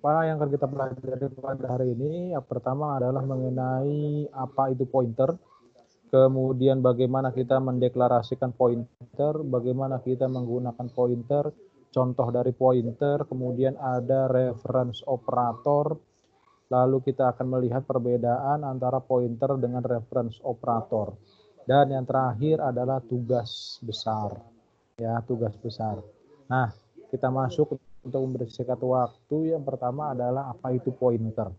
Apa yang akan kita pelajari pada hari ini? Yang pertama adalah mengenai apa itu pointer, kemudian bagaimana kita mendeklarasikan pointer, bagaimana kita menggunakan pointer, contoh dari pointer, kemudian ada reference operator, lalu kita akan melihat perbedaan antara pointer dengan reference operator. Dan yang terakhir adalah tugas besar. Ya, tugas besar. Nah, kita masuk untuk membersihkan waktu. Yang pertama adalah apa itu pointer.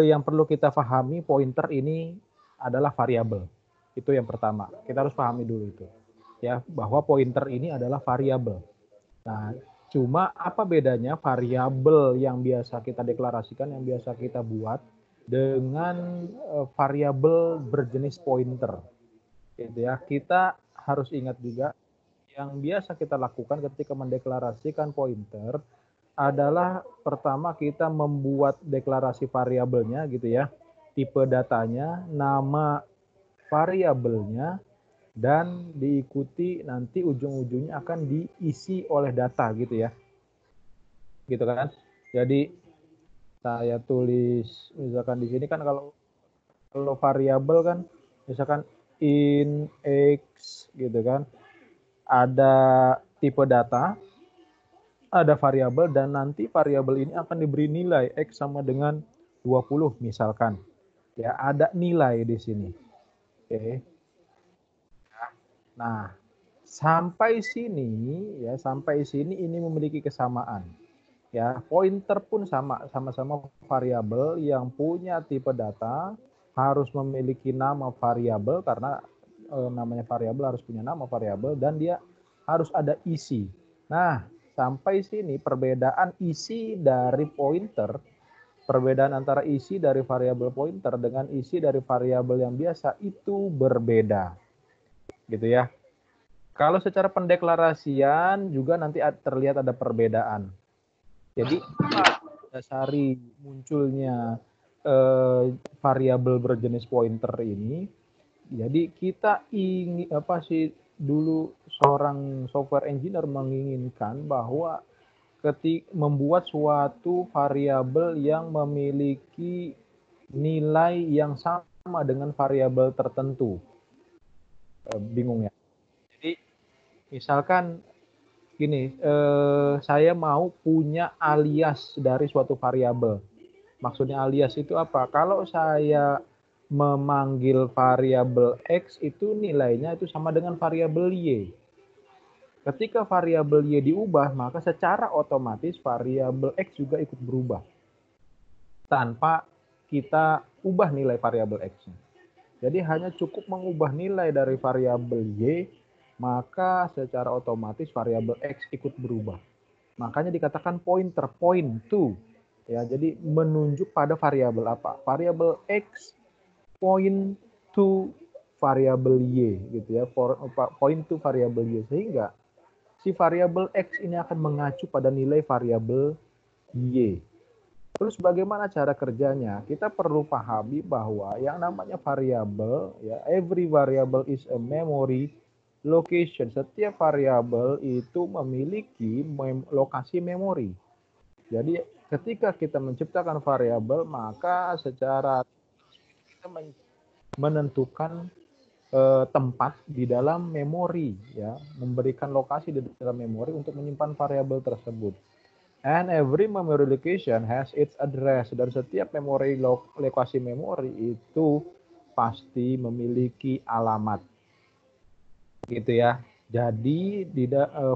Yang perlu kita pahami, pointer ini adalah variabel. Itu yang pertama. Kita harus pahami dulu itu. Ya, bahwa pointer ini adalah variabel. Nah, cuma apa bedanya variabel yang biasa kita deklarasikan, yang biasa kita buat dengan variabel berjenis pointer. Gitu ya. Kita harus ingat juga yang biasa kita lakukan ketika mendeklarasikan pointer adalah pertama kita membuat deklarasi variabelnya gitu ya, tipe datanya, nama variabelnya, dan diikuti nanti ujung-ujungnya akan diisi oleh data gitu ya. Gitu kan. Jadi saya tulis misalkan di sini kan kalau variabel kan misalkan in x gitu kan. Ada tipe data, ada variabel, dan nanti variabel ini akan diberi nilai X sama dengan 20 misalkan. Ya, ada nilai di sini. Oke. Nah, sampai sini ini memiliki kesamaan. Ya, pointer pun sama-sama variabel yang punya tipe data harus memiliki nama variabel karena namanya variabel harus punya nama variabel dan dia harus ada isi. Nah, sampai sini perbedaan isi dari pointer, perbedaan antara isi dari variabel pointer dengan isi dari variabel yang biasa itu berbeda. Gitu ya. Kalau secara pendeklarasian juga nanti terlihat ada perbedaan. Jadi dasari munculnya variabel berjenis pointer ini, jadi kita ingin dulu seorang software engineer menginginkan bahwa ketika membuat suatu variabel yang memiliki nilai yang sama dengan variabel tertentu. Bingung ya. Jadi misalkan gini, saya mau punya alias dari suatu variabel. Maksudnya alias itu apa? Kalau saya memanggil variabel X itu nilainya itu sama dengan variabel Y. Ketika variabel Y diubah, maka secara otomatis variabel X juga ikut berubah. Tanpa kita ubah nilai variabel X-nya. Jadi hanya cukup mengubah nilai dari variabel Y, maka secara otomatis variabel X ikut berubah. Makanya dikatakan pointer, point to. Ya, jadi menunjuk pada variabel apa? Variabel X point to variabel Y gitu ya. Point to variabel Y, sehingga si variabel X ini akan mengacu pada nilai variabel Y. Terus bagaimana cara kerjanya? Kita perlu pahami bahwa yang namanya variabel, ya, every variable is a memory location. Setiap variabel itu memiliki lokasi memori. Jadi ketika kita menciptakan variabel, maka secara kita menentukan tempat di dalam memori, ya, memberikan lokasi di dalam memori untuk menyimpan variabel tersebut. And every memory location has its address, dan setiap memori lokasi memori itu pasti memiliki alamat. Gitu ya. Jadi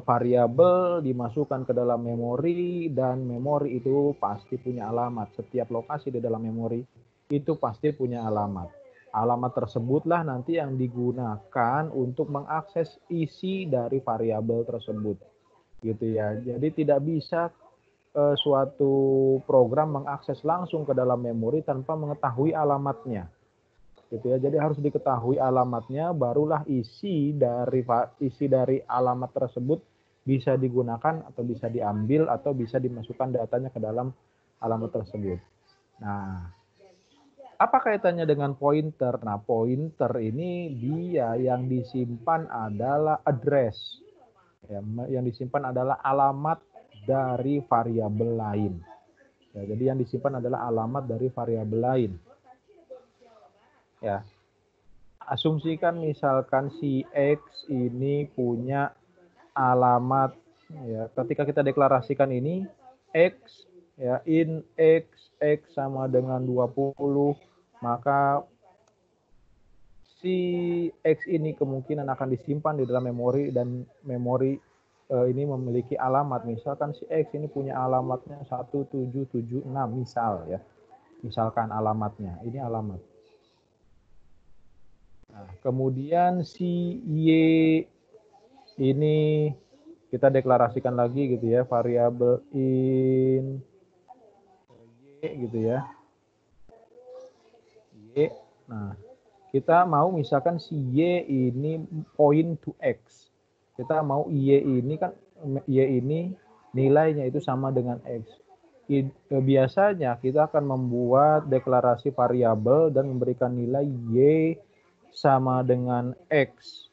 variabel dimasukkan ke dalam memori dan memori itu pasti punya alamat. Setiap lokasi di dalam memori itu pasti punya alamat. Alamat tersebutlah nanti yang digunakan untuk mengakses isi dari variabel tersebut. Gitu ya. Jadi tidak bisa suatu program mengakses langsung ke dalam memori tanpa mengetahui alamatnya. Gitu ya. Jadi harus diketahui alamatnya, barulah isi dari alamat tersebut bisa digunakan atau bisa diambil atau bisa dimasukkan datanya ke dalam alamat tersebut. Nah, Apa kaitannya dengan pointer? Nah, pointer ini dia yang disimpan adalah address. Ya, yang disimpan adalah alamat dari variabel lain. Ya, jadi yang disimpan adalah alamat dari variabel lain. Ya, asumsikan misalkan si X ini punya alamat, ya, ketika kita deklarasikan ini X, ya, in X sama dengan 20, maka si X ini kemungkinan akan disimpan di dalam memori, dan memori ini memiliki alamat. Misalkan si X ini punya alamatnya 1776 misal, ya. Misalkan alamatnya, ini alamat. Nah, kemudian si Y ini kita deklarasikan lagi gitu ya, variabel in Y gitu ya. Y. Nah, kita mau misalkan si Y ini point to X. Kita mau Y ini kan, Y ini nilainya itu sama dengan X. Biasanya kita akan membuat deklarasi variabel dan memberikan nilai Y sama dengan X.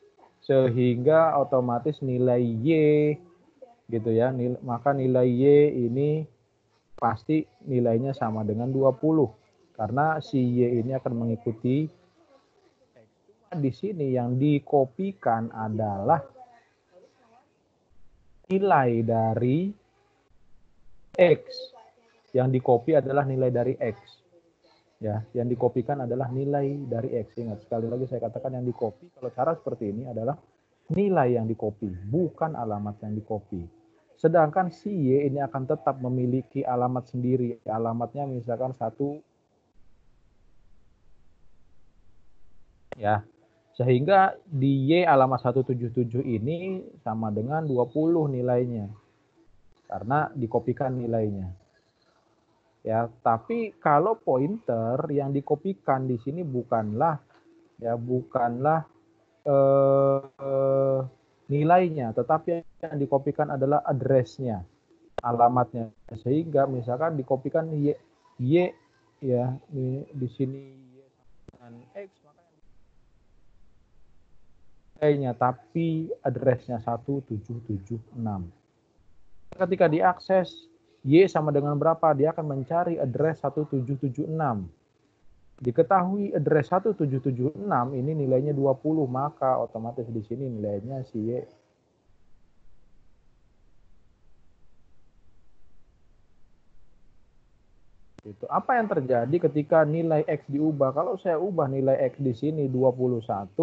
Sehingga otomatis nilai Y gitu ya, maka nilai Y ini pasti nilainya sama dengan 20. Karena si Y ini akan mengikuti X. Di sini yang dikopikan adalah nilai dari X. Yang dikopi adalah nilai dari X. Ya, yang dikopikan adalah nilai dari X. Ingat, sekali lagi saya katakan yang dikopi, kalau cara seperti ini adalah nilai yang dikopi, bukan alamat yang dikopi. Sedangkan si Y ini akan tetap memiliki alamat sendiri. Alamatnya misalkan 1, ya. Sehingga di Y alamat 177 ini sama dengan 20 nilainya. Karena dikopikan nilainya. Ya, tapi kalau pointer yang dikopikan di sini bukanlah nilainya, tetapi yang dikopikan adalah address-nya, alamatnya. Sehingga misalkan dikopikan Y ya, di sini Y dengan X, maka nilainya tapi address-nya 1776. Ketika diakses Y sama dengan berapa, dia akan mencari address 1776. Diketahui address 1776 ini nilainya 20, maka otomatis di sini nilainya si Y. Itu apa yang terjadi ketika nilai X diubah? Kalau saya ubah nilai X di sini 21,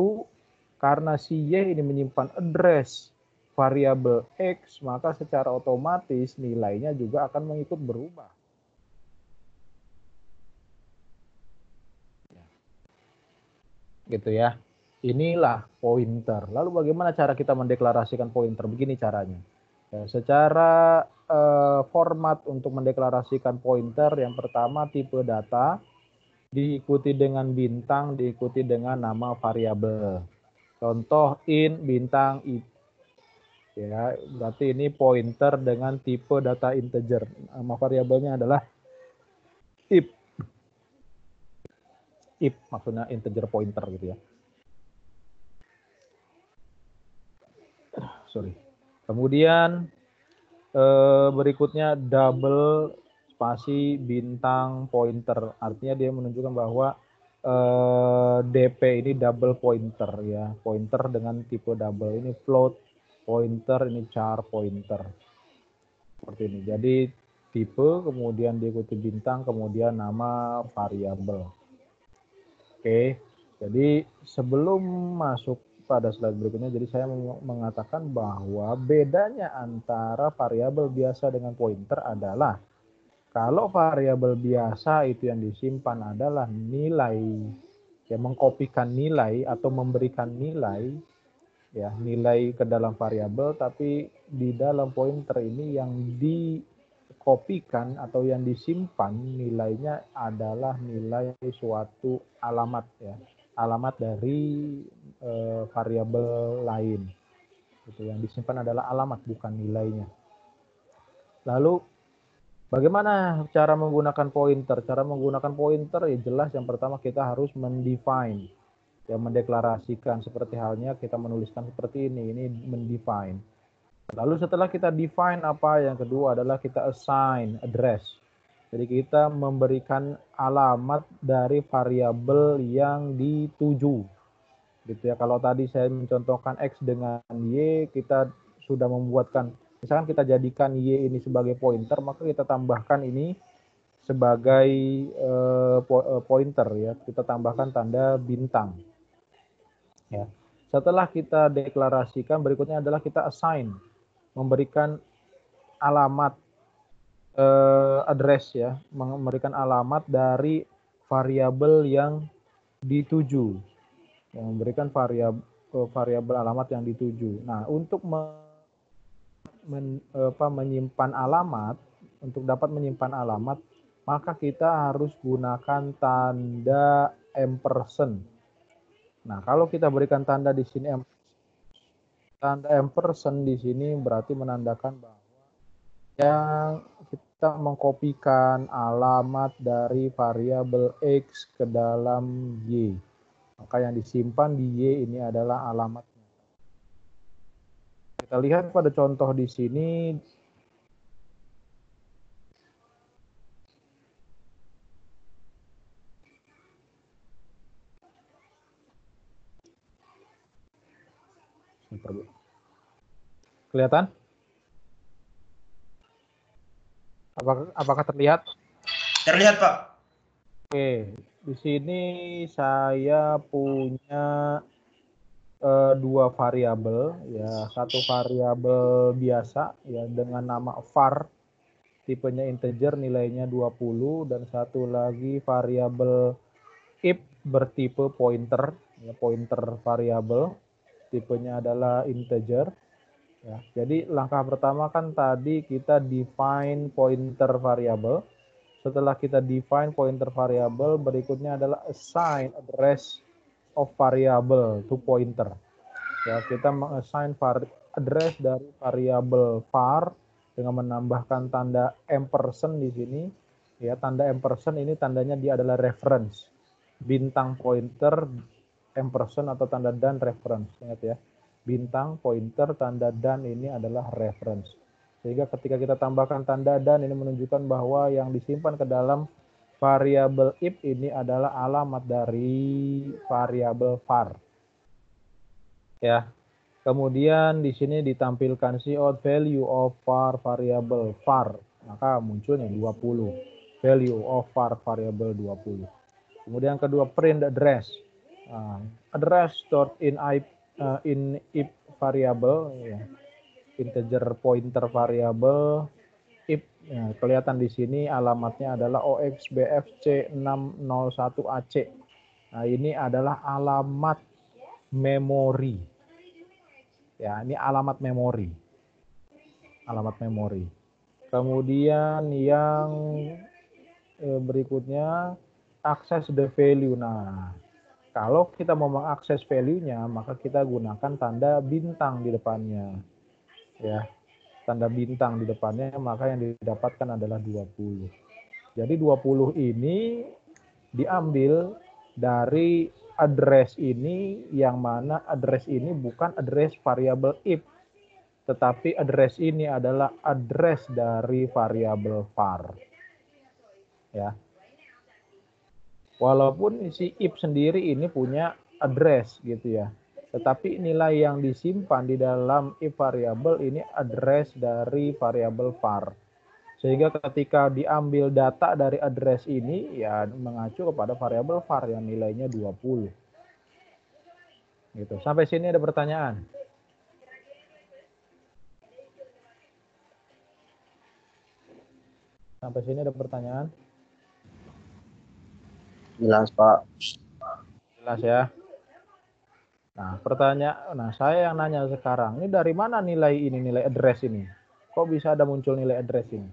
karena si Y ini menyimpan address variabel X, maka secara otomatis nilainya juga akan mengikut berubah. Gitu ya. Inilah pointer. Lalu bagaimana cara kita mendeklarasikan pointer? Begini caranya. Ya, secara format untuk mendeklarasikan pointer, yang pertama tipe data, diikuti dengan bintang, diikuti dengan nama variabel. Contoh in bintang ip. Ya, berarti ini pointer dengan tipe data integer. Nama variabelnya adalah ip. Ip maksudnya integer pointer gitu ya. Sorry. Kemudian berikutnya double spasi bintang pointer. Artinya dia menunjukkan bahwa DP ini double pointer ya. Pointer dengan tipe double. Ini float pointer, ini char pointer. Seperti ini. Jadi tipe, kemudian diikuti bintang, kemudian nama variabel. Oke. Jadi sebelum masuk pada slide berikutnya, jadi saya mengatakan bahwa bedanya antara variabel biasa dengan pointer adalah kalau variabel biasa itu yang disimpan adalah nilai, ya, mengkopikan nilai atau memberikan nilai, ya, nilai ke dalam variabel, tapi di dalam pointer ini yang dikopikan atau yang disimpan nilainya adalah nilai suatu alamat, ya, alamat dari variabel lain. Gitu. Yang disimpan adalah alamat, bukan nilainya. Lalu Bagaimana cara menggunakan pointer? Cara menggunakan pointer ya jelas yang pertama kita harus mendefine, ya mendeklarasikan seperti halnya kita menuliskan seperti ini mendefine. Lalu setelah kita define apa, yang kedua adalah kita assign address. Jadi kita memberikan alamat dari variabel yang dituju. Gitu ya. Kalau tadi saya mencontohkan X dengan Y, kita sudah membuatkan, misalkan kita jadikan Y ini sebagai pointer, maka kita tambahkan ini sebagai pointer ya. Kita tambahkan tanda bintang. Ya. Setelah kita deklarasikan, berikutnya adalah kita assign, memberikan alamat address ya, memberikan alamat dari variabel yang dituju, yang memberikan variabel alamat yang dituju. Nah, untuk menyimpan alamat, untuk dapat menyimpan alamat, maka kita harus gunakan tanda ampersand. Nah, kalau kita berikan tanda di sini, tanda ampersand di sini berarti menandakan bahwa yang kita mengkopikan alamat dari variabel X ke dalam Y. Maka yang disimpan di Y ini adalah alamatnya. Kita lihat pada contoh di sini. Kelihatan? Apakah terlihat? Terlihat, Pak. Oke, di sini saya punya dua variabel ya, satu variabel biasa ya dengan nama var, tipenya integer, nilainya 20, dan satu lagi variabel if bertipe pointer ya, pointer variabel, tipenya adalah integer ya. Jadi langkah pertama kan tadi kita define pointer variabel. Setelah kita define pointer variabel, berikutnya adalah assign address of variable to pointer. Ya, kita mengassign address dari variabel var dengan menambahkan tanda ampersand di sini. Ya, tanda ampersand ini tandanya dia adalah reference. Bintang pointer ampersand atau tanda dan reference. Ingat ya. Bintang pointer tanda dan ini adalah reference. Sehingga ketika kita tambahkan tanda dan ini menunjukkan bahwa yang disimpan ke dalam variabel if ini adalah alamat dari variabel var. Ya. Kemudian di sini ditampilkan cout value of var variable var. Maka munculnya 20. Value of var variable 20. Kemudian kedua print address. Address stored in if variable ya. Integer pointer variable if ya, kelihatan di sini alamatnya adalah OXBFC601AC. Nah, ini adalah alamat memori. Ya, ini alamat memori. Alamat memori. Kemudian yang berikutnya access the value. Nah, kalau kita mau mengakses value-nya, maka kita gunakan tanda bintang di depannya. Ya, tanda bintang di depannya, maka yang didapatkan adalah 20. Jadi 20 ini diambil dari address ini, yang mana address ini bukan address variabel if, tetapi address ini adalah address dari variabel var. Ya. Walaupun si if sendiri ini punya address gitu ya. Tetapi nilai yang disimpan di dalam if variabel ini address dari variabel var. Sehingga ketika diambil data dari address ini ya mengacu kepada variabel var yang nilainya 20. Gitu. Sampai sini ada pertanyaan? Sampai sini ada pertanyaan? Jelas, Pak. Jelas ya. Nah, saya yang nanya sekarang, ini dari mana nilai address ini? Kok bisa ada muncul nilai address ini?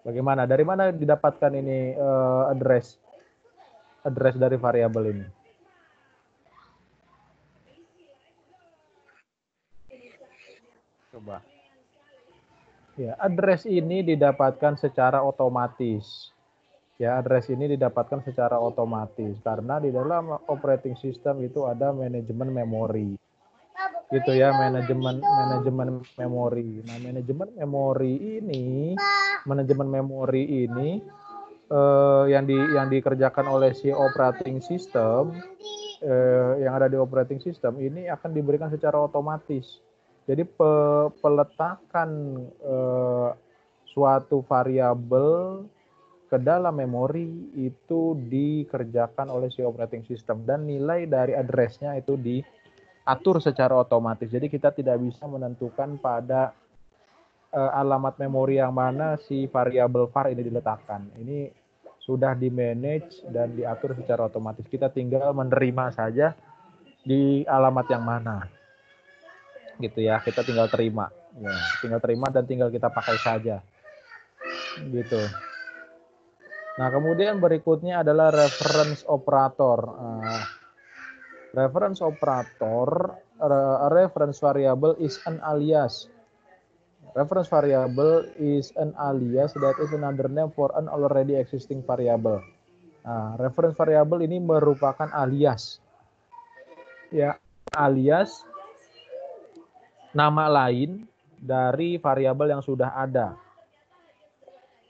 Bagaimana? Dari mana didapatkan ini address dari variabel ini? Coba. Ya, address ini didapatkan secara otomatis. Ya, address ini didapatkan secara otomatis karena di dalam operating system itu ada manajemen memori. Gitu ya, manajemen memori. Nah, manajemen memori ini yang dikerjakan oleh si operating system yang ada di operating system ini akan diberikan secara otomatis. Jadi peletakan suatu variabel ke dalam memori itu dikerjakan oleh si operating system dan nilai dari address-nya itu diatur secara otomatis. Jadi kita tidak bisa menentukan pada alamat memori yang mana si variabel var ini diletakkan. Ini sudah di-manage dan diatur secara otomatis. Kita tinggal menerima saja di alamat yang mana. Gitu ya, kita tinggal terima. Ya, tinggal terima dan tinggal kita pakai saja. Gitu. Nah, kemudian berikutnya adalah reference operator. Reference operator, reference variable is an alias. Reference variable is an alias that is another name for an already existing variable. Nah, reference variable ini merupakan alias. Ya, alias nama lain dari variabel yang sudah ada.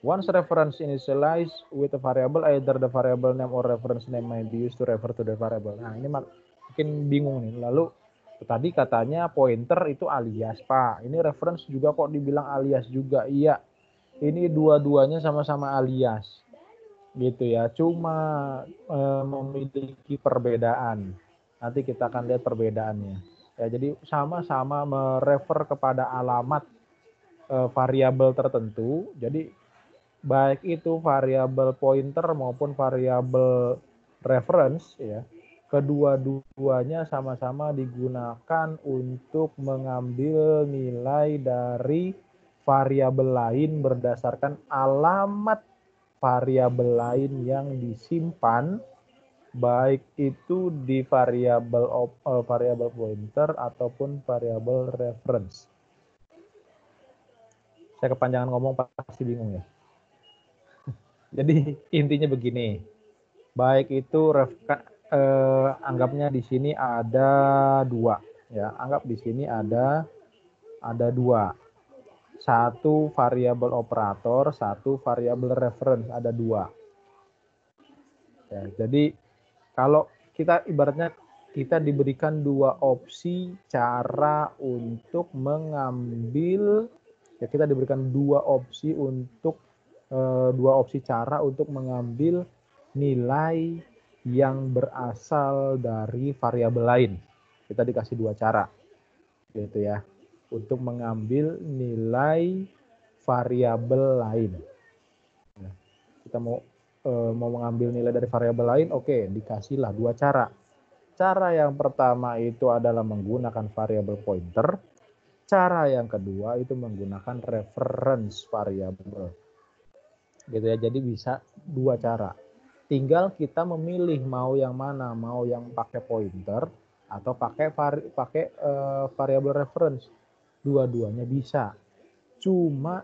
Once reference initialized with a variable, either the variable name or reference name may be used to refer to the variable. Nah, ini makin bingung nih. Lalu tadi katanya pointer itu alias, Pak. Ini reference juga kok dibilang alias juga. Iya, ini dua-duanya sama-sama alias. Gitu ya. Cuma memiliki perbedaan. Nanti kita akan lihat perbedaannya. Ya, jadi sama-sama merefer kepada alamat variabel tertentu. Jadi baik itu variabel pointer maupun variabel reference ya, kedua-duanya sama-sama digunakan untuk mengambil nilai dari variabel lain berdasarkan alamat variabel lain yang disimpan, baik itu di variabel pointer ataupun variabel reference. Saya kepanjangan ngomong pasti bingung ya. Jadi intinya begini, baik itu anggapnya di sini ada dua, ya. Anggap di sini ada dua, satu variabel operator, satu variabel reference, ada dua. Ya, jadi kalau kita ibaratnya kita diberikan dua opsi cara untuk mengambil, ya kita diberikan dua opsi cara untuk mengambil nilai yang berasal dari variabel lain. Kita dikasih dua cara, gitu ya, untuk mengambil nilai variabel lain. Kita mau mengambil nilai dari variabel lain, oke, dikasihlah dua cara. Cara yang pertama itu adalah menggunakan variabel pointer. Cara yang kedua itu menggunakan reference variabel. Gitu ya, jadi bisa dua cara. Tinggal kita memilih mau yang mana, mau yang pakai pointer atau pakai variabel reference. Dua-duanya bisa. Cuma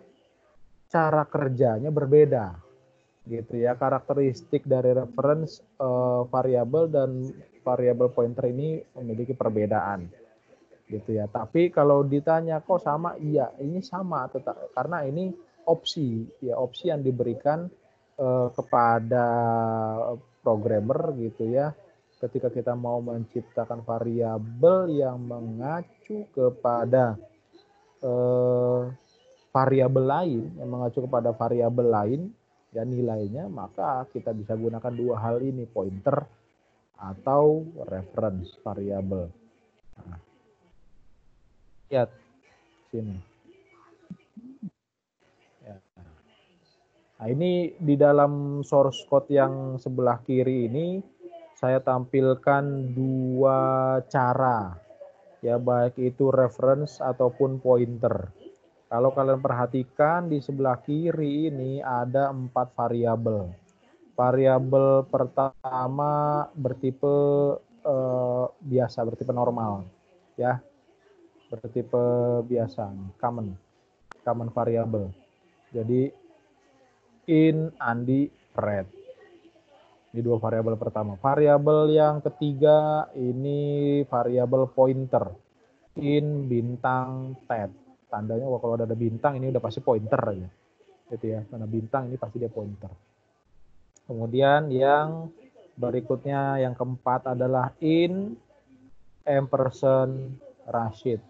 cara kerjanya berbeda. Gitu ya, karakteristik dari reference variabel dan variabel pointer ini memiliki perbedaan. Gitu ya. Tapi kalau ditanya kok sama, iya, ini sama karena ini opsi yang diberikan kepada programmer gitu ya, ketika kita mau menciptakan variabel yang mengacu kepada variabel lain, ya nilainya, maka kita bisa gunakan dua hal ini, pointer atau reference variabel. Nah, lihat sini. Ya. Nah, ini di dalam source code yang sebelah kiri ini saya tampilkan dua cara, ya baik itu reference ataupun pointer. Kalau kalian perhatikan di sebelah kiri ini ada 4 variabel. Variabel pertama bertipe biasa, bertipe normal, ya, bertipe biasa, common variable. Jadi in, Andi, Fred. Ini 2 variabel pertama. Variabel yang ketiga ini variabel pointer. In, bintang, ted. Tandanya kalau ada bintang ini udah pasti pointer aja. Gitu ya. Karena bintang ini pasti dia pointer. Kemudian yang berikutnya yang keempat adalah in, ampersand, Rashid.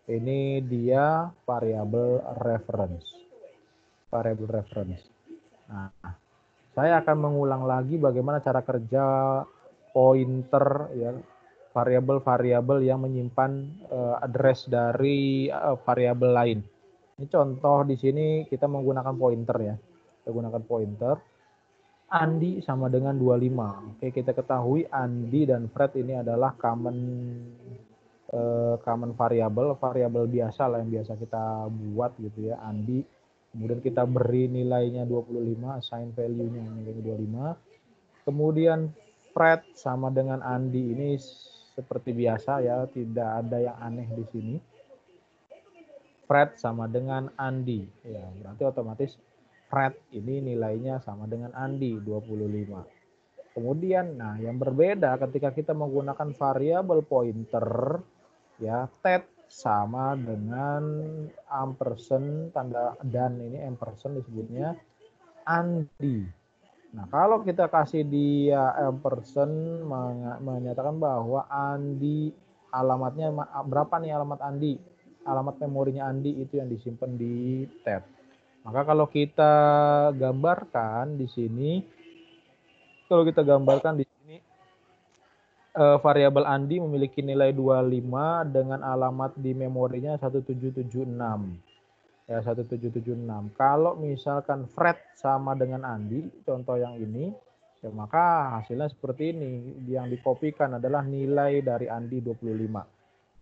Ini dia variabel reference. Variabel reference. Nah, saya akan mengulang lagi bagaimana cara kerja pointer, ya, variabel-variabel yang menyimpan address dari variabel lain. Ini contoh di sini kita menggunakan pointer ya. Kita gunakan pointer. Andi sama dengan 25. Oke, kita ketahui Andi dan Fred ini adalah common variabel biasa lah yang biasa kita buat gitu ya. Andi, kemudian kita beri nilainya 25, assign value-nya nilainya 25. Kemudian Fred sama dengan Andi ini seperti biasa ya, tidak ada yang aneh di sini. Fred sama dengan Andi, ya berarti otomatis Fred ini nilainya sama dengan Andi 25. Kemudian, nah yang berbeda ketika kita menggunakan variabel pointer, ya, ted sama dengan ampersand, tanda dan ini ampersand disebutnya Andi. Nah, kalau kita kasih dia ampersand menyatakan bahwa Andi alamatnya berapa nih alamat Andi? Alamat memorinya Andi itu yang disimpan di ted. Maka kalau kita gambarkan di sini, variabel Andi memiliki nilai 25 dengan alamat di memorinya 1776. Ya, 1776. Kalau misalkan Fred sama dengan Andi, contoh yang ini, ya maka hasilnya seperti ini. Yang dikopikan adalah nilai dari Andi 25.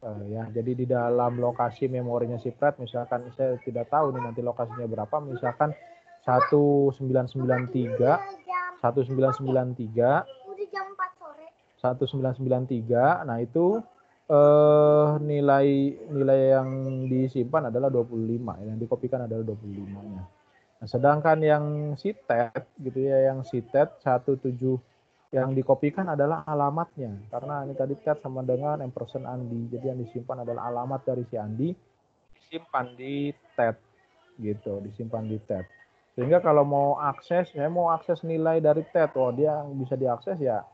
Ya, jadi di dalam lokasi memorinya si Fred, misalkan saya tidak tahu nih nanti lokasinya berapa, misalkan 1993, 1993, 1993. Nah, itu nilai yang disimpan adalah 25, yang dikopikan adalah 25-nya. Nah, sedangkan yang sitet gitu ya, yang sitet 17 yang dikopikan adalah alamatnya, karena ini tadi tet sama dengan ampersand Andi, jadi yang disimpan adalah alamat dari si Andi, disimpan di tet gitu, disimpan di tet. Sehingga kalau mau akses, saya mau akses nilai dari tet, dia bisa diakses ya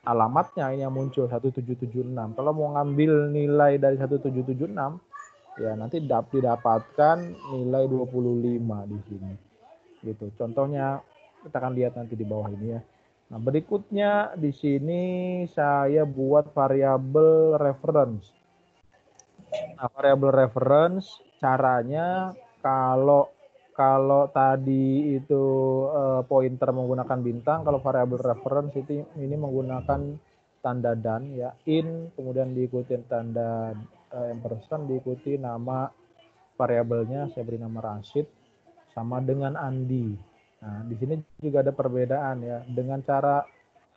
alamatnya ini yang muncul 1776. Kalau mau ngambil nilai dari 1776, ya nanti didapatkan nilai 25 di sini. Gitu. Contohnya kita akan lihat nanti di bawah ini ya. Nah, berikutnya di sini saya buat variabel reference. Nah, variabel reference caranya kalau tadi itu pointer menggunakan bintang, kalau variabel reference itu ini menggunakan tanda dan ya, in kemudian diikuti tanda ampersand, diikuti nama variabelnya, saya beri nama Rashid sama dengan Andi. Nah, di sini juga ada perbedaan ya. Dengan cara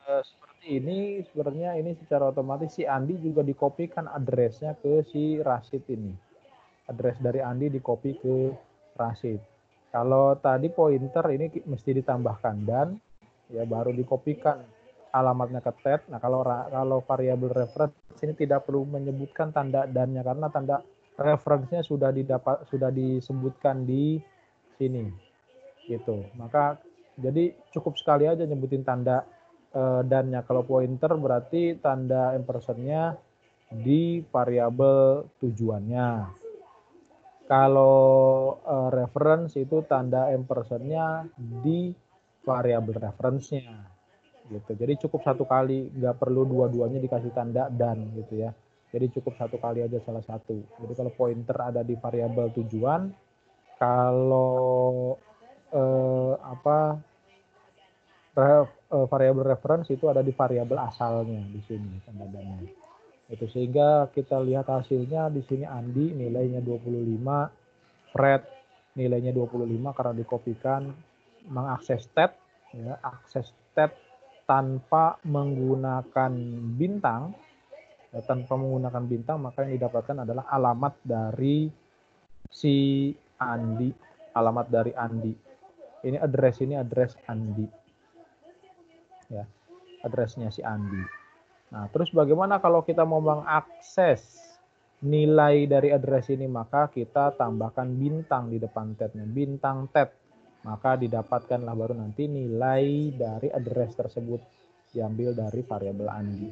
seperti ini, sebenarnya ini secara otomatis si Andi juga dikopikan address-nya ke si Rashid ini. Address dari Andi dikopi ke Rashid. Kalau tadi pointer ini mesti ditambahkan dan ya baru dikopikan alamatnya ke ted. Nah, kalau variabel reference ini tidak perlu menyebutkan tanda dannya karena tanda reference-nya sudah disebutkan di sini gitu. Maka jadi cukup sekali aja nyebutin tanda dannya. Kalau pointer berarti tanda ampersand-nya di variabel tujuannya. Kalau reference itu tanda ampersand-nya di variabel reference-nya gitu. Jadi cukup satu kali, nggak perlu dua-duanya dikasih tanda dan gitu ya. Jadi cukup satu kali aja salah satu. Jadi kalau pointer ada di variabel tujuan, kalau variabel reference itu ada di variabel asalnya di sini tanda dannya. Itu sehingga kita lihat hasilnya di sini Andi nilainya 25, Fred nilainya 25 karena dikopikan, mengakses tab, ya, akses tab tanpa menggunakan bintang, maka yang didapatkan adalah alamat dari si Andi, alamat dari Andi. Ini address Andi, ya, addressnya si Andi. Nah, terus bagaimana kalau kita mau mengakses nilai dari address ini? Maka kita tambahkan bintang di depan tab-nya, bintang tab. Maka didapatkanlah baru nanti nilai dari address tersebut diambil dari variabel Andi.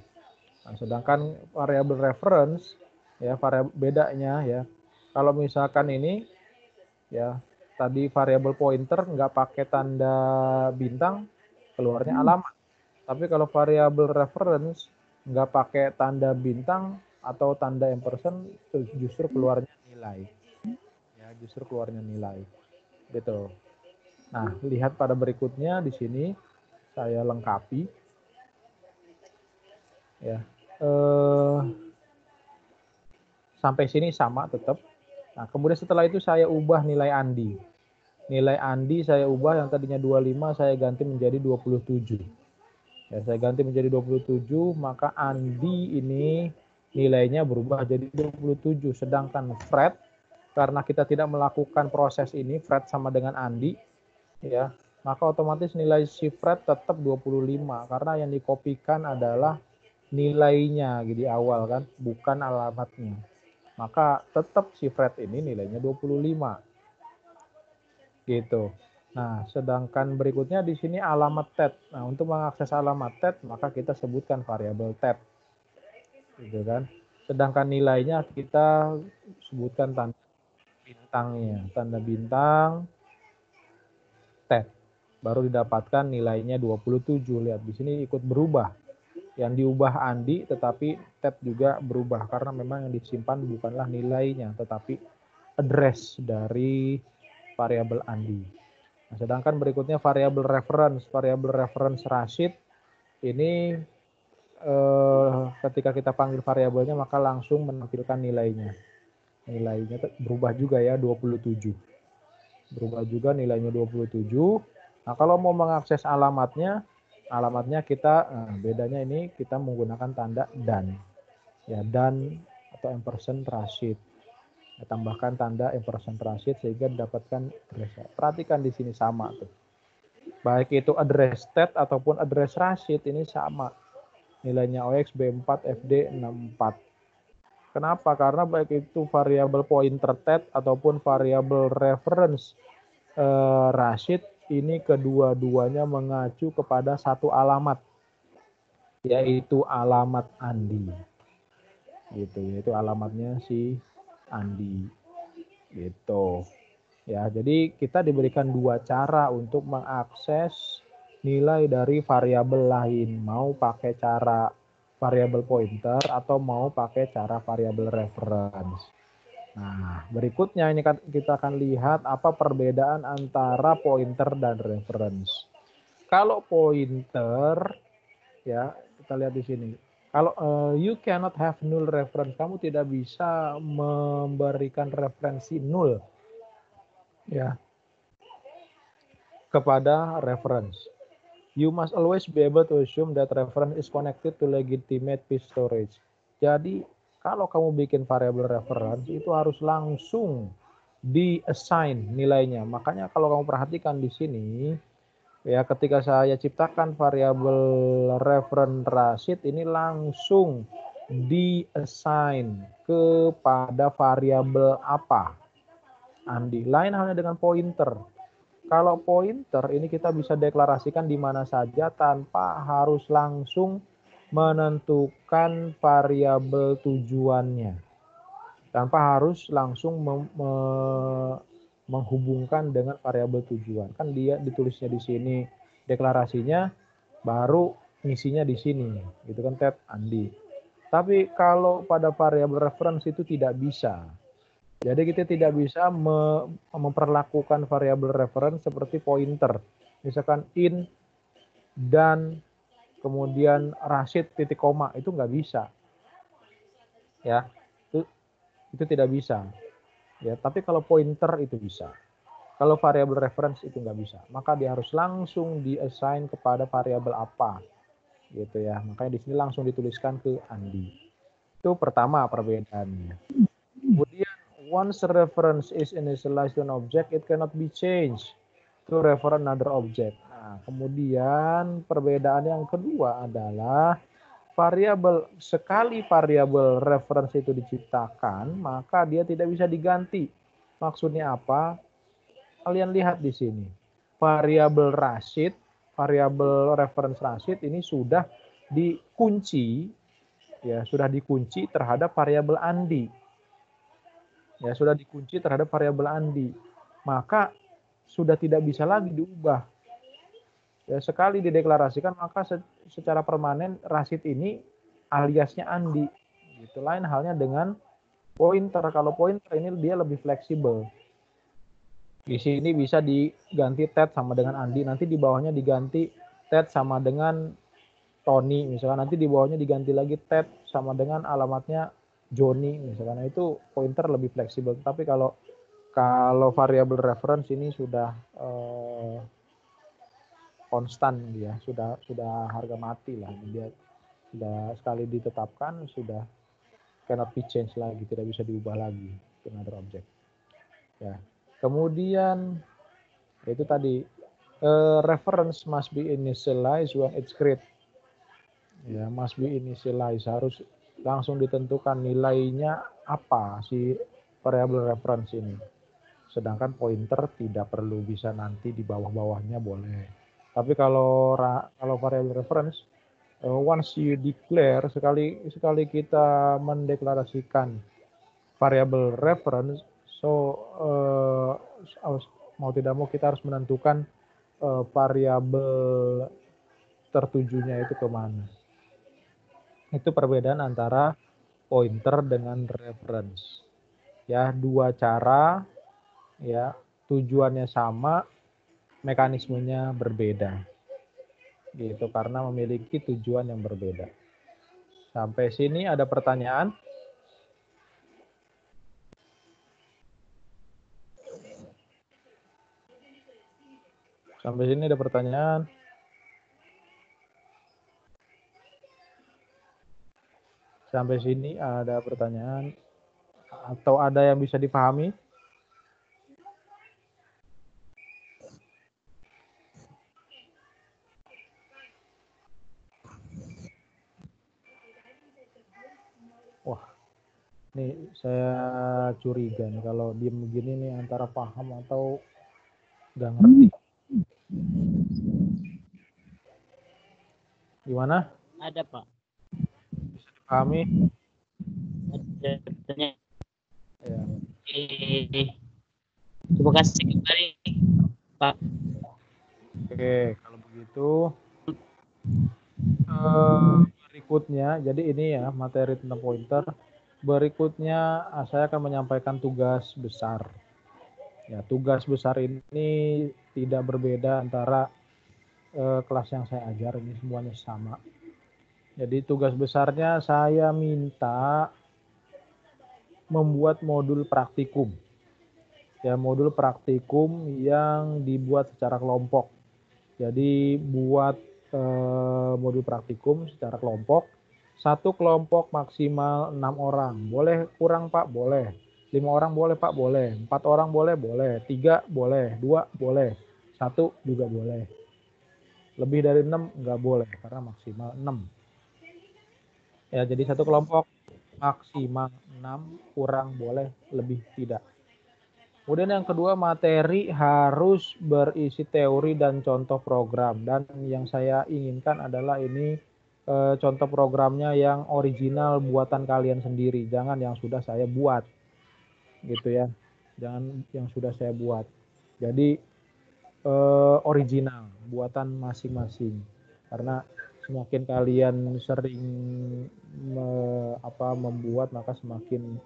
Nah, sedangkan variabel reference, ya, variabel bedanya, ya, kalau misalkan ini, ya, tadi variabel pointer nggak pakai tanda bintang, keluarnya alamat. Tapi kalau variabel reference nggak pakai tanda bintang atau tanda ampersand, justru keluarnya nilai. Ya, justru keluarnya nilai. Gitu. Nah, lihat pada berikutnya di sini saya lengkapi. Ya. Sampai sini sama tetap. Nah, kemudian setelah itu saya ubah nilai Andi. Nilai Andi saya ubah, yang tadinya 25 saya ganti menjadi 27. Ya, saya ganti menjadi 27, maka Andi ini nilainya berubah jadi 27. Sedangkan Fred, karena kita tidak melakukan proses ini, Fred sama dengan Andi, ya, maka otomatis nilai si Fred tetap 25, karena yang dikopikan adalah nilainya di awal kan, bukan alamatnya. Maka tetap si Fred ini nilainya 25. Gitu. Nah, sedangkan berikutnya di sini alamat tab. Nah, untuk mengakses alamat tab, maka kita sebutkan variabel tab. Gitu kan. Sedangkan nilainya kita sebutkan tanda bintangnya, tanda bintang tab. Baru didapatkan nilainya 27. Lihat di sini ikut berubah. Yang diubah Andi, tetapi tab juga berubah karena memang yang disimpan bukanlah nilainya, tetapi address dari variabel Andi. Nah, sedangkan berikutnya variabel reference Rashid ini ketika kita panggil variabelnya maka langsung menampilkan nilainya. Nilainya berubah juga ya, 27. Berubah juga nilainya 27. Nah, kalau mau mengakses alamatnya kita bedanya ini kita menggunakan tanda dan. Ya, dan atau ampersand Rashid. Tambahkan tanda ampersand Rashid sehingga mendapatkan address. Perhatikan di sini sama tuh. Baik itu address tab ataupun address Rashid ini sama. Nilainya OX B4 FD 64. Kenapa? Karena baik itu variabel pointer tab ataupun variabel reference Rashid ini kedua-duanya mengacu kepada satu alamat, yaitu alamat Andi. Gitu, yaitu alamatnya si Andi. Gitu. Ya, jadi kita diberikan dua cara untuk mengakses nilai dari variabel lain. Mau pakai cara variabel pointer atau mau pakai cara variabel reference. Nah, berikutnya ini kita akan lihat apa perbedaan antara pointer dan reference. Kalau pointer, ya, kita lihat di sini. Kalau you cannot have null reference, kamu tidak bisa memberikan referensi null, ya, kepada reference. You must always be able to assume that reference is connected to legitimate bit storage. Jadi kalau kamu bikin variabel reference itu harus langsung di-assign nilainya. Makanya kalau kamu perhatikan di sini, ya, ketika saya ciptakan variabel reference Rashid ini langsung di-assign kepada variabel apa? Andi. Lain halnya dengan pointer. Kalau pointer ini kita bisa deklarasikan di mana saja tanpa harus langsung menentukan variabel tujuannya. Tanpa harus langsung menghubungkan dengan variabel tujuan. Kan dia ditulisnya di sini deklarasinya, baru ngisinya di sini, gitu kan, tab Andi. Tapi kalau pada variabel reference itu tidak bisa. Jadi kita tidak bisa memperlakukan variabel reference seperti pointer. Misalkan in dan kemudian Rashid titik koma, itu nggak bisa. Ya, itu tidak bisa. Ya, tapi kalau pointer itu bisa. Kalau variabel reference itu nggak bisa, maka dia harus langsung di-assign kepada variabel apa, gitu ya. Makanya di sini langsung dituliskan ke Andi. Itu pertama perbedaannya. Kemudian, once a reference is initialized to an object, it cannot be changed to refer another object. Nah, kemudian perbedaan yang kedua adalah sekali variabel reference itu diciptakan, maka dia tidak bisa diganti. Maksudnya apa? Kalian lihat di sini. Variabel Rashid, variabel reference Rashid ini sudah dikunci, ya, sudah dikunci terhadap variabel Andi. Ya, sudah dikunci terhadap variabel Andi. Maka sudah tidak bisa lagi diubah. Ya, sekali dideklarasikan, maka secara permanen Rashid ini aliasnya Andi. Gitu. Lain halnya dengan pointer. Kalau pointer ini dia lebih fleksibel. Di sini bisa diganti Ted sama dengan Andi, nanti di bawahnya diganti Ted sama dengan Tony, misalkan nanti di bawahnya diganti lagi Ted sama dengan alamatnya Johnny, misalkan. Nah, itu pointer lebih fleksibel. Tapi kalau variabel reference ini sudah konstan dia, sudah harga mati lah. Dia sudah sekali ditetapkan, sudah cannot be changed lagi, tidak bisa diubah lagi ke another object. Ya. Kemudian itu tadi reference must be initialized when it's created. Ya, must be initialized, harus langsung ditentukan nilainya apa si variabel reference ini. Sedangkan pointer tidak perlu, bisa nanti di bawah-bawahnya boleh. Tapi kalau variabel reference, once you declare, sekali kita mendeklarasikan variabel reference, so mau tidak mau kita harus menentukan variabel tertujunya itu kemana. Itu perbedaan antara pointer dengan reference. Ya, dua cara, ya, tujuannya sama, mekanismenya berbeda. Gitu, karena memiliki tujuan yang berbeda. Sampai sini ada pertanyaan? Sampai sini ada pertanyaan? Sampai sini ada pertanyaan? Atau ada yang bisa dipahami? Wah, nih saya curiga nih kalau diem begini nih antara paham atau nggak ngerti. Gimana? Ada, Pak. Bisa dipahami? Ada pertanyaan. Ya. Terima kasih kembali, Pak. Oke, kalau begitu berikutnya, jadi ini ya materi tentang pointer. Berikutnya saya akan menyampaikan tugas besar. Ya, tugas besar ini tidak berbeda antara kelas yang saya ajar, ini semuanya sama. Jadi tugas besarnya saya minta membuat modul praktikum. Ya, modul praktikum yang dibuat secara kelompok. Jadi buat modul praktikum secara kelompok. Satu kelompok maksimal 6 orang. Boleh kurang, Pak? Boleh. 5 orang boleh, Pak? Boleh. 4 orang boleh? Boleh. 3 boleh. 2 boleh. 1 juga boleh. Lebih dari 6 nggak boleh karena maksimal 6. Ya, jadi satu kelompok maksimal 6, kurang boleh, lebih tidak. Kemudian yang kedua, materi harus berisi teori dan contoh program. Dan yang saya inginkan adalah ini contoh programnya yang original buatan kalian sendiri. Jangan yang sudah saya buat. Gitu ya. Jangan yang sudah saya buat. Jadi original, buatan masing-masing. Karena semakin kalian sering membuat, maka semakin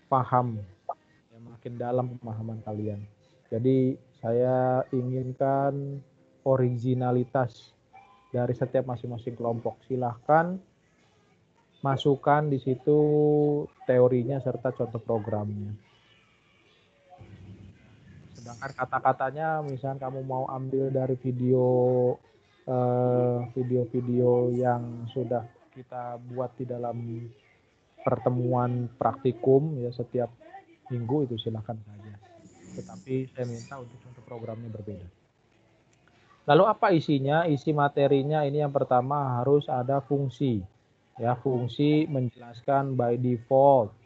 paham, makin dalam pemahaman kalian. Jadi saya inginkan originalitas dari setiap masing-masing kelompok. Silahkan masukkan di situ teorinya serta contoh programnya. Sedangkan kata-katanya misalnya kamu mau ambil dari video-video yang sudah kita buat di dalam pertemuan praktikum ya setiap minggu itu silahkan saja. Tetapi saya minta untuk contoh programnya berbeda. Lalu apa isinya? Isi materinya ini yang pertama harus ada fungsi. Ya, fungsi menjelaskan by default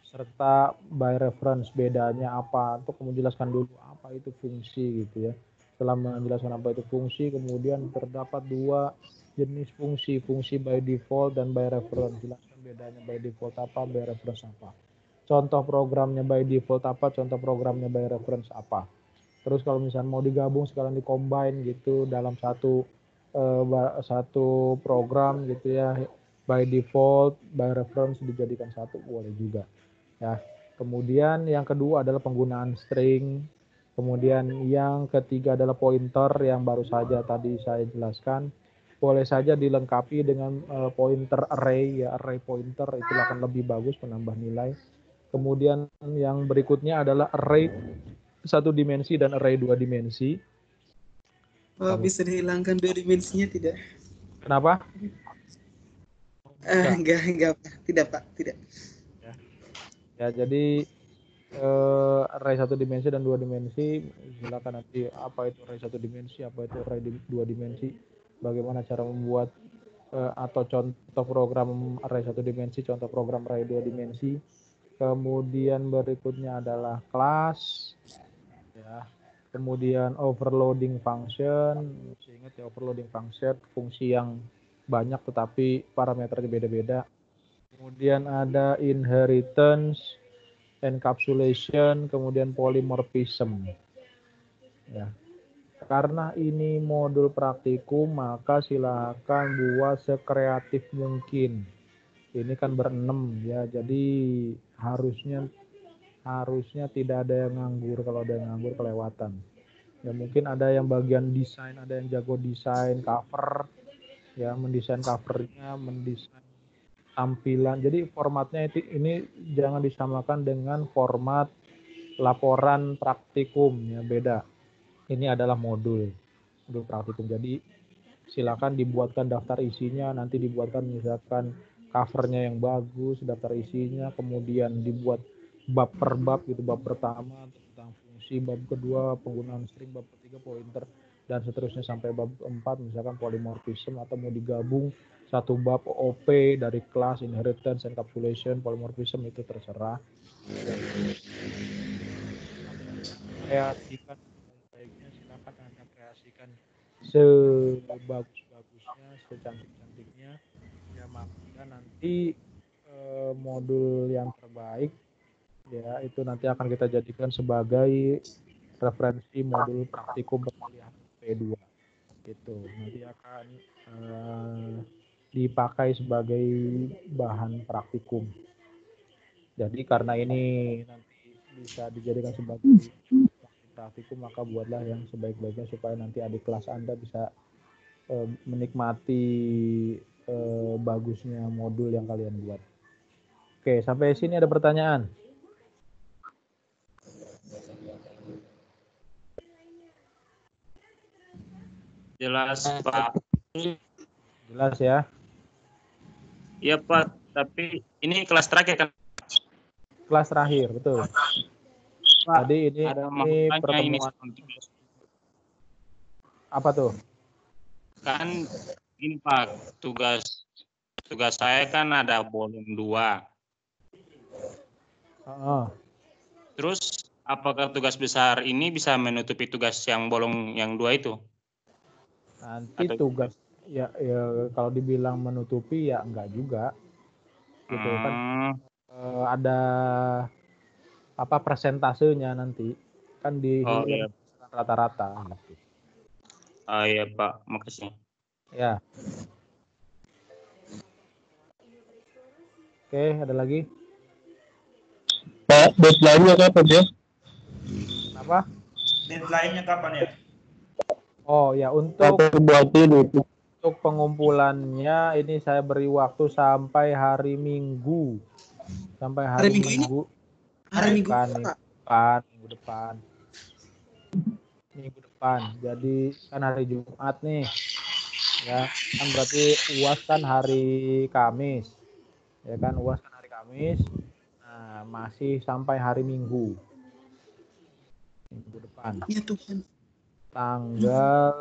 serta by reference bedanya apa. Untuk menjelaskan dulu apa itu fungsi gitu ya. Setelah menjelaskan apa itu fungsi, kemudian terdapat dua jenis fungsi, fungsi by default dan by reference. Jelaskan bedanya by default apa, by reference apa. Contoh programnya by default apa, contoh programnya by reference apa. Terus kalau misalnya mau digabung sekalian di-combine gitu dalam satu program gitu ya, by default, by reference dijadikan satu boleh juga. Ya. Kemudian yang kedua adalah penggunaan string. Kemudian yang ketiga adalah pointer yang baru saja tadi saya jelaskan. Boleh saja dilengkapi dengan pointer array ya, array pointer itu akan lebih bagus menambah nilai. Kemudian yang berikutnya adalah array satu dimensi dan array dua dimensi. Oh, bisa dihilangkan dua dimensinya tidak? Kenapa? Enggak, Pak. Tidak, Pak. Tidak. Ya, jadi array satu dimensi dan dua dimensi, silakan nanti apa itu array satu dimensi, apa itu array dua dimensi, bagaimana cara membuat atau contoh program array satu dimensi, contoh program array dua dimensi. Kemudian berikutnya adalah kelas, ya. Kemudian overloading function, masih ingat ya overloading function, fungsi yang banyak tetapi parameternya beda-beda. Kemudian ada inheritance, encapsulation, kemudian polymorphism. Ya. Karena ini modul praktikum, maka silakan buat sekreatif mungkin. Ini kan berenam ya, jadi harusnya tidak ada yang nganggur. Kalau ada yang nganggur kelewatan. Ya mungkin ada yang bagian desain, ada yang jago desain cover, ya mendesain covernya, mendesain tampilan. Jadi formatnya ini jangan disamakan dengan format laporan praktikum ya, beda. Ini adalah modul praktikum. Jadi silakan dibuatkan daftar isinya, nanti dibuatkan misalkan covernya yang bagus, daftar isinya, kemudian dibuat bab per bab gitu, bab pertama tentang fungsi, bab kedua penggunaan string, bab ketiga pointer, dan seterusnya sampai bab 4 misalkan polymorphism, atau mau digabung satu bab OP dari kelas, inheritance, encapsulation, polymorphism, itu terserah. Kreasikan baik-baiknya, silakan Anda kreasikan sebagus-bagusnya, secantik-cantiknya ya, maka nanti modul yang terbaik ya itu nanti akan kita jadikan sebagai referensi modul praktikum perkuliahan P2 gitu, nanti akan dipakai sebagai bahan praktikum. Jadi karena ini nanti bisa dijadikan sebagai praktikum, maka buatlah yang sebaik-baiknya supaya nanti adik kelas Anda bisa menikmati bagusnya modul yang kalian buat. Oke, sampai sini ada pertanyaan? Jelas, Pak. Jelas ya? Iya, Pak. Tapi ini kelas terakhir kan? Kelas terakhir, betul. Pak, Tadi ini pertemuan. Apa tuh? Kan ini Pak, tugas saya kan ada volume 2. Terus apakah tugas besar ini bisa menutupi tugas yang bolong yang 2 itu? Nanti tugas ya kalau dibilang menutupi ya enggak juga. Gitu kan ada apa persentasenya nanti kan di rata-rata gitu. Oh iya Pak, makasih. Ya. Oke, ada lagi? Pak, deadline-nya kapan ya? Apa? Deadline-nya kapan ya? Oh ya, untuk pengumpulannya ini saya beri waktu sampai hari Minggu. Sampai hari Minggu. Hari Minggu minggu depan. minggu depan. Jadi kan hari Jumat nih, ya kan berarti UAS kan hari Kamis, ya kan UAS kan hari Kamis. Nah, masih sampai hari Minggu depan, Ya Tuhan. tanggal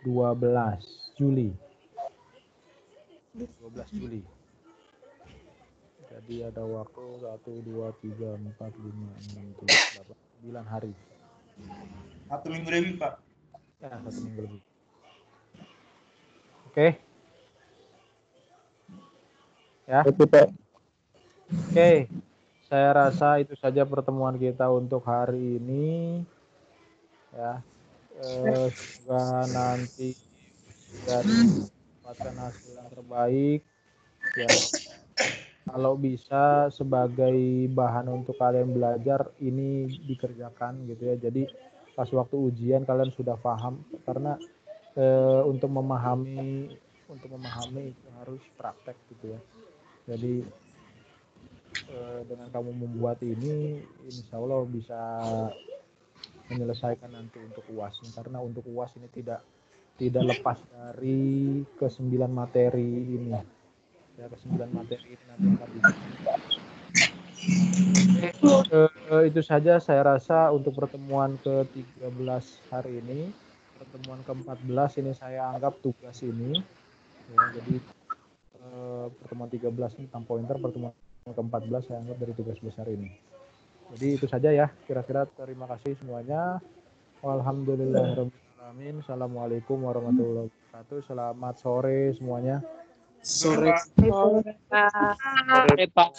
12 Juli. 12 Juli. Jadi ada waktu 1, 2, 3, 4, 5, 6, 7, 8, 9 hari. 1 minggu lebih, Pak. Ya, 1 minggu lebih. Oke. Ya. Oke, Pak. Oke. Saya rasa itu saja pertemuan kita untuk hari ini. Ya. Semoga nanti dari mendapatkan hasil yang terbaik. Ya. Kalau bisa sebagai bahan untuk kalian belajar ini dikerjakan gitu ya. Jadi pas waktu ujian kalian sudah paham, karena untuk memahami itu harus praktek gitu ya. Jadi dengan kamu membuat ini, insya Allah bisa menyelesaikan nanti untuk UAS, karena untuk UAS ini tidak lepas dari ke-9 materi ini. Ya, ke-9 materi ini nanti akan itu saja saya rasa untuk pertemuan ke-13 hari ini. Pertemuan ke-14 ini saya anggap tugas ini. Ya, jadi pertemuan 13 ini tentang pointer, pertemuan ke-14 saya anggap dari tugas besar ini. Jadi itu saja ya, kira-kira. Terima kasih semuanya. Alhamdulillahirrahmanirrahim. Assalamualaikum warahmatullahi wabarakatuh. Selamat sore semuanya. Sore. Pak.